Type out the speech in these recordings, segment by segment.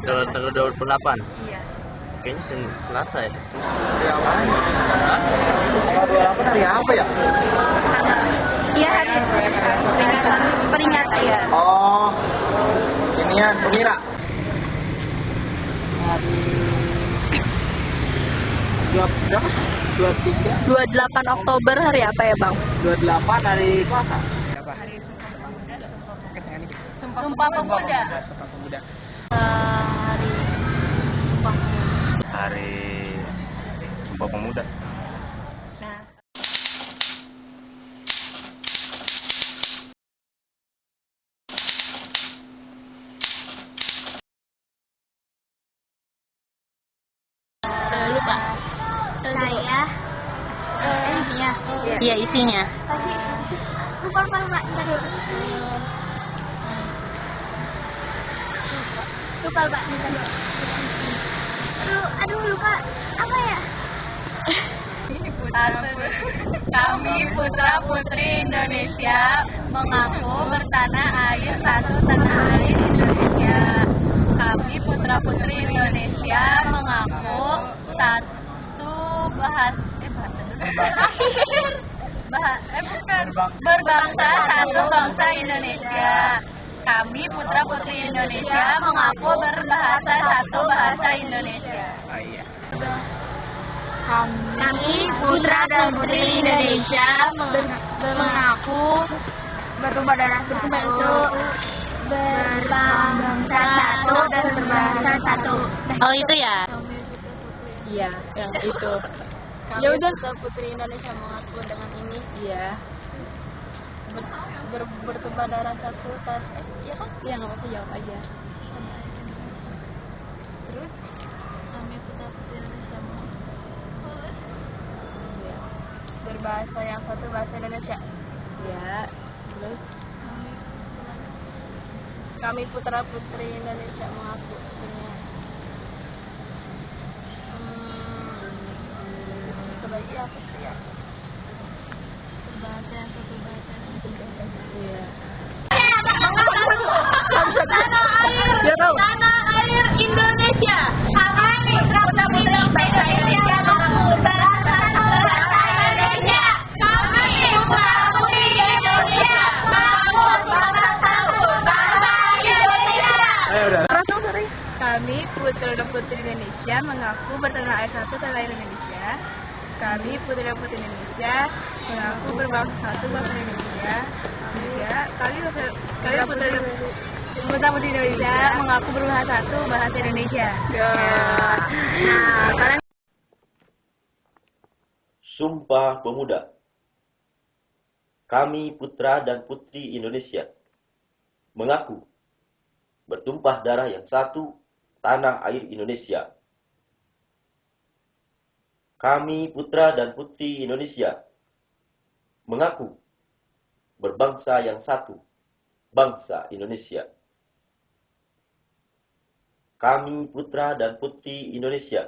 Tanggal 28. Iya. Kayaknya Selasa ya. Hari apa? Hah? Tanggal 28 hari apa ya? Iya, hari peringatan ya. Oh, inian Pemira. Hari berapa? 23. 28 Oktober hari apa ya, Bang? 28 hari Selasa. Hari Sumpah Pemuda. Sumpah Sumpah Pemuda. Sumpah Pemuda. Hari Sumpah Pemuda. Hari Sumpah Pemuda. Nah, lupa. Saya isinya. Iya, isinya. Lupa Mbak. Lupa Mbak. Aduh lupa. Apa ya? Kami putra-putri Indonesia mengaku bertanah air satu tanah air Indonesia. Kami putra-putri Indonesia mengaku satu berbangsa satu bangsa Indonesia. Kami putra-putri Indonesia mengaku berbahasa satu bahasa Indonesia. Oh iya. Kami putra dan putri Indonesia mengaku berbangsa satu dan berbahasa satu. Oh itu ya? Iya, yang itu. Ya udah. Putri Indonesia mengaku dengan ini. Iya. Bertumpah darah satu dan ya kan? Iya, nggak apa-apa, jawab aja. Terus kami putra putri Indonesia berbahasa yang satu bahasa Indonesia. Iya. Terus Kami putra putri Indonesia mengaku dengan sebagai apa sih ya? Berbahasa yang satu bahasa Indonesia. iya. Tanah air Indonesia. Kami putra-putri Indonesia mengaku berbahasa satu bahasa Indonesia. Kami putra-putri Indonesia mengaku berbahasa satu bahasa Indonesia. Kami putra dan putri Indonesia mengaku bertanah air satu tanah air Indonesia. Kami putra dan putri Indonesia mengaku berbangsa satu bangsa Indonesia. Ya, kami putra dan putri Indonesia mengaku berbahasa satu bahasa Indonesia. Nah, kalian Sumpah Pemuda. Kami putra dan putri Indonesia mengaku bertumpah darah yang satu tanah air Indonesia. Kami putra dan putri Indonesia mengaku berbangsa yang satu, bangsa Indonesia. Kami putra dan putri Indonesia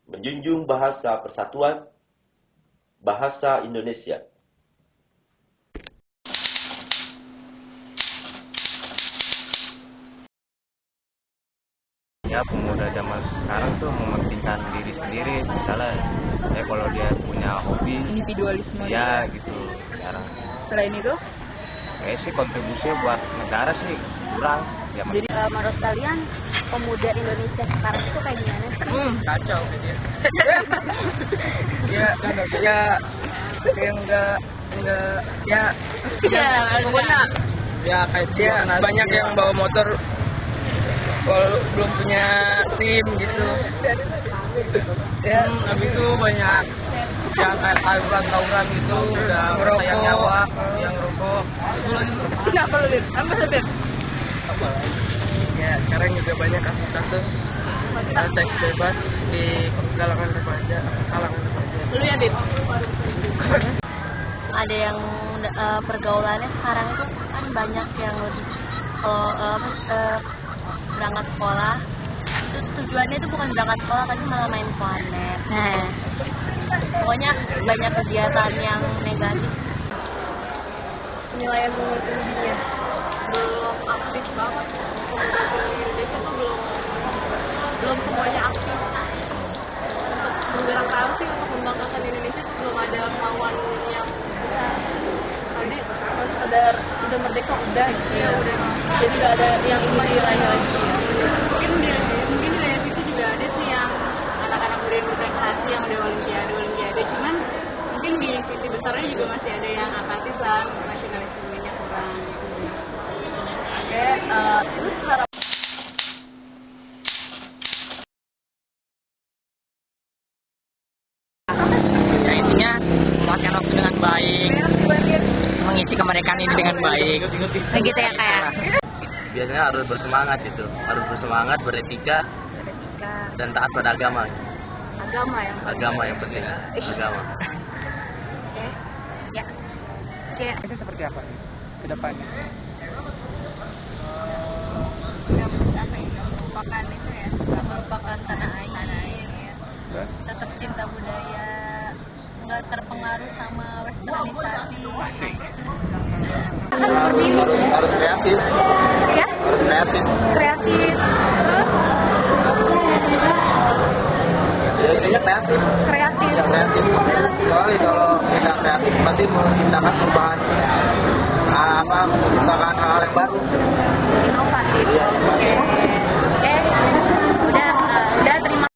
menjunjung bahasa persatuan, bahasa Indonesia. Ya, pemuda zaman sekarang tuh mementingkan diri sendiri. Misalnya kalau dia punya hobi individualisme. ya gitu sekarang. Selain itu, Kayak sih kontribusi buat negara sih kurang ya. Jadi menurut kalian pemuda Indonesia sekarang itu kayak gimana sih? Kacau gitu ya. Kayak enggak pokoknya ya kayak dia banyak yang bawa motor kalau belum punya SIM gitu. Ya, habis itu banyak yang kayak tawuran gitu, udah sayang nyawa, yang rokok. kenapa lu lihat? Apa sih? Ya, sekarang juga banyak kasus-kasus seks bebas di kalangan remaja. Lu ya, Dit? Ada yang pergaulannya sekarang itu kan banyak yang lebih berangkat sekolah itu tujuannya itu bukan berangkat sekolah tapi malah main planet. Nah, pokoknya banyak kegiatan yang negatif. Penilaian menurut dia belum aktif banget. Indonesia tuh belum semuanya aktif untuk menggerak sih untuk membanggakan Indonesia tuh belum ada kemauan yang besar. Tadi sekedar udah merdeka udah gitu ya udah, jadi nggak ada yang ingin diraih lagi ya. Mungkin dari situ juga ada sih yang anak-anak muda yang berprestasi yang udah olimpiade, cuman mungkin di sisi besarnya juga masih ada yang apatisan, nasionalismenya kurang gitu. Oke, terus harapan Ya intinya memanfaatkan waktu dengan baik, mengisi kemerdekaan ini dengan baik. Begitu ya kayak. Biasanya harus bersemangat itu, harus bersemangat, beretika, dan taat pada agama. Agama Yang penting, agama. Oke. Ya. Oke. Biasanya seperti apa ke depannya? Nggak melupakan itu ya, nggak melupakan tanah air ya. Terus? Tetap cinta budaya, nggak terpengaruh sama westernisasi. Harus kreatif. Ya, Harus kreatif. kreatif. Terus Ya, intinya kreatif. kreatif. Ya, kreatif. Soalnya kalau tidak kreatif pasti menciptakan perubahan. Menciptakan hal-hal yang baru. Inovatif. Oke. Udah terima.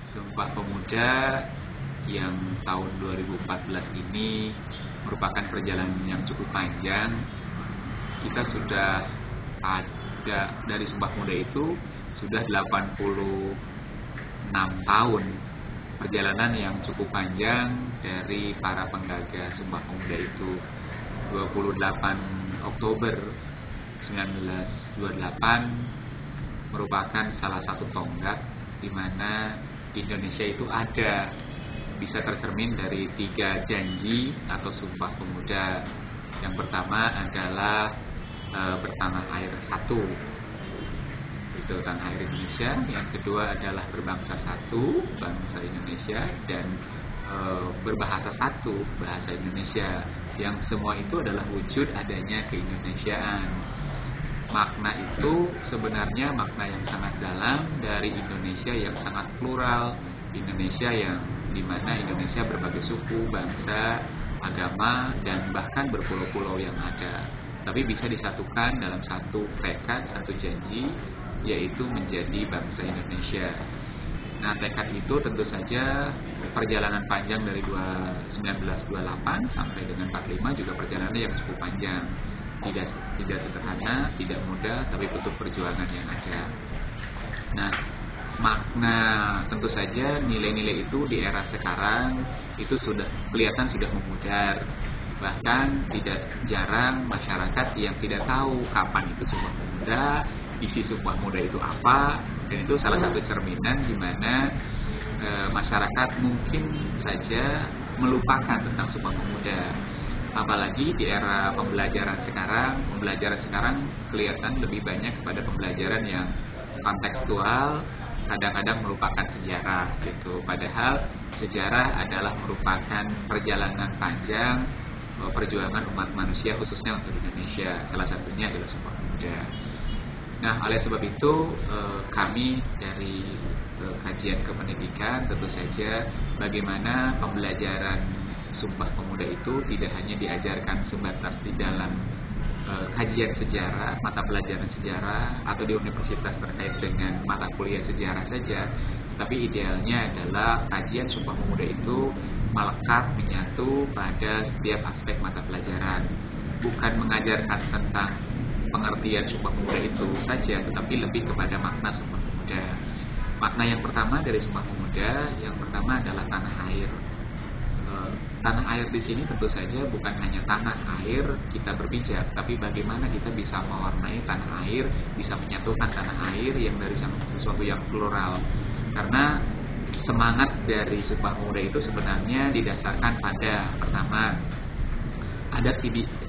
Sumpah Pemuda yang tahun 2014 ini merupakan perjalanan yang cukup panjang. Kita sudah ada dari Sumpah Pemuda itu sudah 86 tahun perjalanan yang cukup panjang dari para penggagas Sumpah Pemuda itu. 28 Oktober 1928 merupakan salah satu tonggak di mana Indonesia itu ada, bisa tercermin dari 3 janji atau Sumpah Pemuda. Yang pertama adalah bertanah air satu, itu tanah air Indonesia. Yang kedua adalah berbangsa satu, bangsa Indonesia, dan berbahasa satu, bahasa Indonesia. Yang semua itu adalah wujud adanya keindonesiaan. Makna itu sebenarnya makna yang sangat dalam dari Indonesia yang sangat plural, Indonesia yang dimana Indonesia berbagai suku, bangsa, agama, dan bahkan berpulau-pulau yang ada, tapi bisa disatukan dalam satu tekad, satu janji, yaitu menjadi bangsa Indonesia. Nah, tekad itu tentu saja perjalanan panjang dari 1928 sampai dengan 45 juga perjalanan yang cukup panjang. Tidak sederhana, tidak mudah, tapi butuh perjuangan yang ada. Nah, makna tentu saja nilai-nilai itu di era sekarang itu sudah kelihatan sudah memudar. Bahkan tidak jarang masyarakat yang tidak tahu kapan itu Sumpah Pemuda, isi Sumpah Pemuda itu apa, dan itu salah satu cerminan di mana masyarakat mungkin saja melupakan tentang Sumpah Pemuda. Apalagi di era pembelajaran sekarang kelihatan lebih banyak kepada pembelajaran yang kontekstual, kadang-kadang melupakan sejarah gitu. Padahal sejarah adalah merupakan perjalanan panjang perjuangan umat manusia khususnya untuk Indonesia. Salah satunya adalah Sumpah Pemuda. Nah, oleh sebab itu kami dari kajian kependidikan tentu saja bagaimana pembelajaran Sumpah Pemuda itu tidak hanya diajarkan sebatas di dalam kajian sejarah, mata pelajaran sejarah, atau di universitas terkait dengan mata kuliah sejarah saja, tapi idealnya adalah kajian Sumpah Pemuda itu melekat, menyatu pada setiap aspek mata pelajaran, bukan mengajarkan tentang pengertian Sumpah Pemuda itu saja, tetapi lebih kepada makna Sumpah Pemuda. Makna yang pertama dari Sumpah Pemuda, yang pertama adalah tanah air. Tanah air di sini tentu saja bukan hanya tanah air kita berpijak, tapi bagaimana kita bisa mewarnai tanah air, bisa menyatukan tanah air yang dari sesuatu yang plural. Karena semangat dari Sumpah Pemuda itu sebenarnya didasarkan pada pertama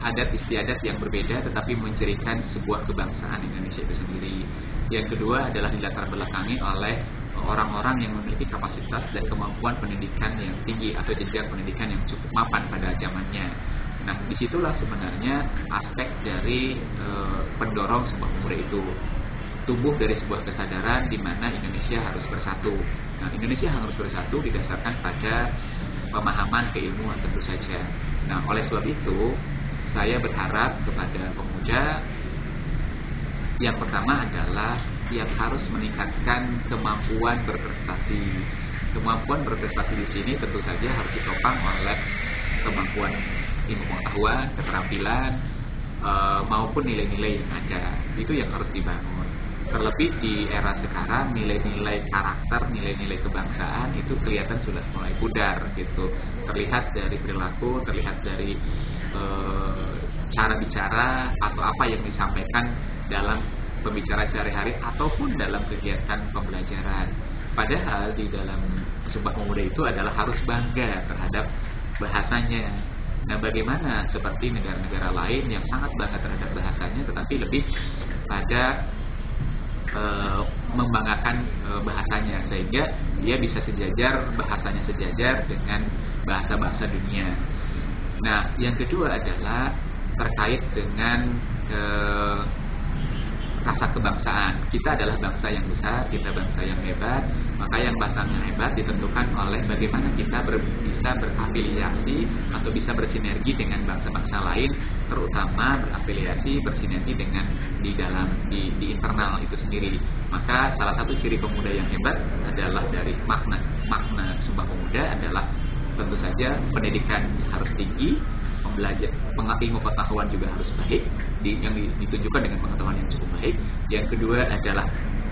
adat istiadat yang berbeda tetapi mencirikan sebuah kebangsaan Indonesia itu sendiri. Yang kedua adalah dilatar belakangi oleh orang-orang yang memiliki kapasitas dan kemampuan pendidikan yang tinggi atau jenjang pendidikan yang cukup mapan pada zamannya. Nah, disitulah sebenarnya aspek dari pendorong Sumpah Pemuda itu tumbuh dari sebuah kesadaran di mana Indonesia harus bersatu. Nah, Indonesia harus bersatu didasarkan pada pemahaman keilmuan tentu saja. Nah, oleh sebab itu saya berharap kepada pemuda, yang pertama adalah yang harus meningkatkan kemampuan berprestasi. Kemampuan berprestasi di sini tentu saja harus ditopang oleh kemampuan ilmu pengetahuan, keterampilan, maupun nilai-nilai yang ada. Itu yang harus dibangun. Terlebih di era sekarang, nilai-nilai karakter, nilai-nilai kebangsaan itu kelihatan sudah mulai pudar gitu. Terlihat dari perilaku, terlihat dari cara bicara atau apa yang disampaikan dalam pembicaraan sehari-hari ataupun dalam kegiatan pembelajaran. Padahal di dalam Sumpah Pemuda itu adalah harus bangga terhadap bahasanya. Nah, bagaimana seperti negara-negara lain yang sangat bangga terhadap bahasanya tetapi lebih pada membanggakan bahasanya, sehingga dia bisa sejajar, bahasanya sejajar dengan bahasa-bahasa dunia. Nah, yang kedua adalah terkait dengan rasa kebangsaan. Kita adalah bangsa yang besar, kita bangsa yang hebat, maka yang bangsa yang hebat ditentukan oleh bagaimana kita bisa berafiliasi atau bisa bersinergi dengan bangsa-bangsa lain, terutama berafiliasi, bersinergi dengan di internal itu sendiri. Maka salah satu ciri pemuda yang hebat adalah dari makna Sumpah Pemuda adalah tentu saja pendidikan harus tinggi, ilmu pengetahuan juga harus baik, yang ditunjukkan dengan pengetahuan yang cukup baik. Yang kedua adalah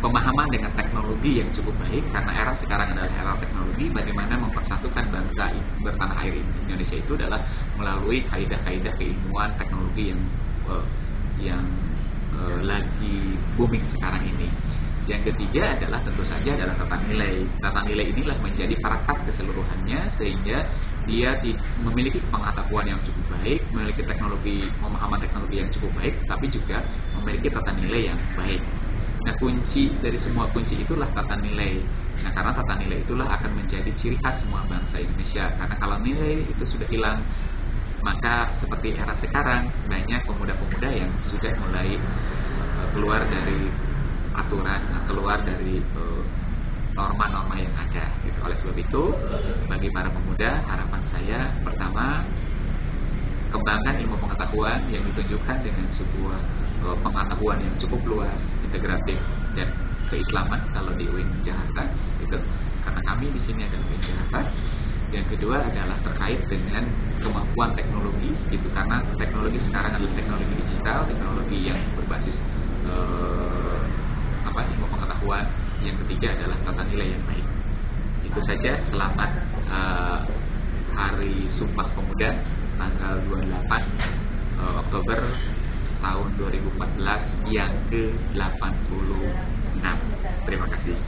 pemahaman dengan teknologi yang cukup baik, karena era sekarang adalah era teknologi. Bagaimana mempersatukan bangsa bertanah air Indonesia itu adalah melalui kaidah-kaidah keilmuan teknologi yang lagi booming sekarang ini. Yang ketiga adalah tentu saja adalah tata nilai. Tata nilai inilah menjadi perangkat keseluruhannya, sehingga dia memiliki pengetahuan yang cukup baik, memiliki pemahaman teknologi yang cukup baik, tapi juga memiliki tata nilai yang baik. Nah, kunci dari semua kunci itulah tata nilai. Nah, karena tata nilai itulah akan menjadi ciri khas semua bangsa Indonesia. Karena kalau nilai itu sudah hilang, maka seperti era sekarang banyak pemuda-pemuda yang sudah mulai keluar dari aturan, keluar dari norma-norma yang ada gitu. Oleh sebab itu, bagi para pemuda, harapan saya pertama, kembangkan ilmu pengetahuan yang ditunjukkan dengan sebuah pengetahuan yang cukup luas, integratif, dan keislaman kalau di UIN Jakarta gitu. Karena kami di sini adalah UIN Jakarta. Yang kedua adalah terkait dengan kemampuan teknologi gitu, karena teknologi sekarang adalah teknologi digital, teknologi yang berbasis ilmu pengetahuan. Yang ketiga adalah tata nilai yang baik. Itu saja. Selamat Hari Sumpah Pemuda tanggal 28 Oktober tahun 2014 yang ke-86. Terima kasih.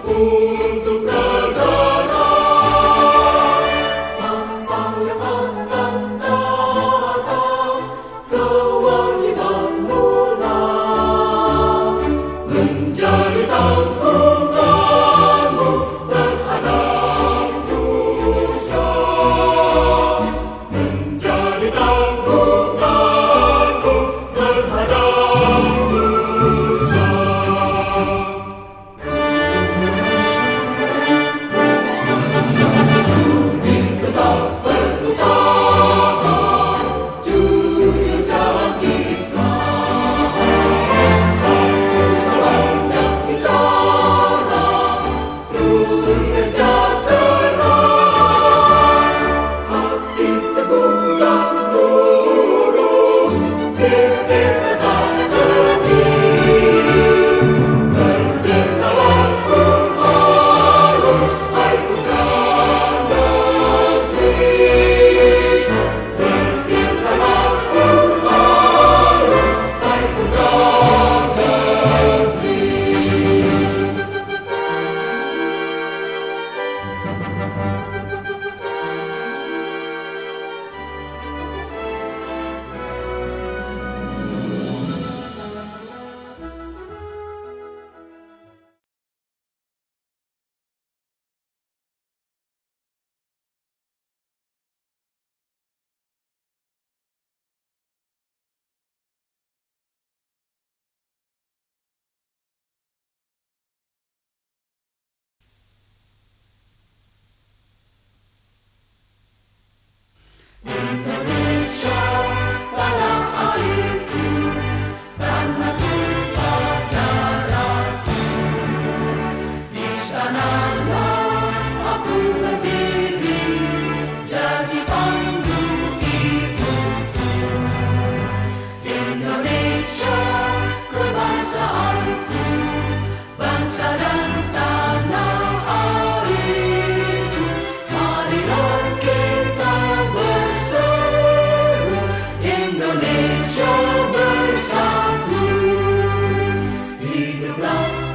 Untuk negara, masa yang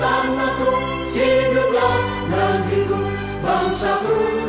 tanahku, hiduplah negeriku, bangsaku.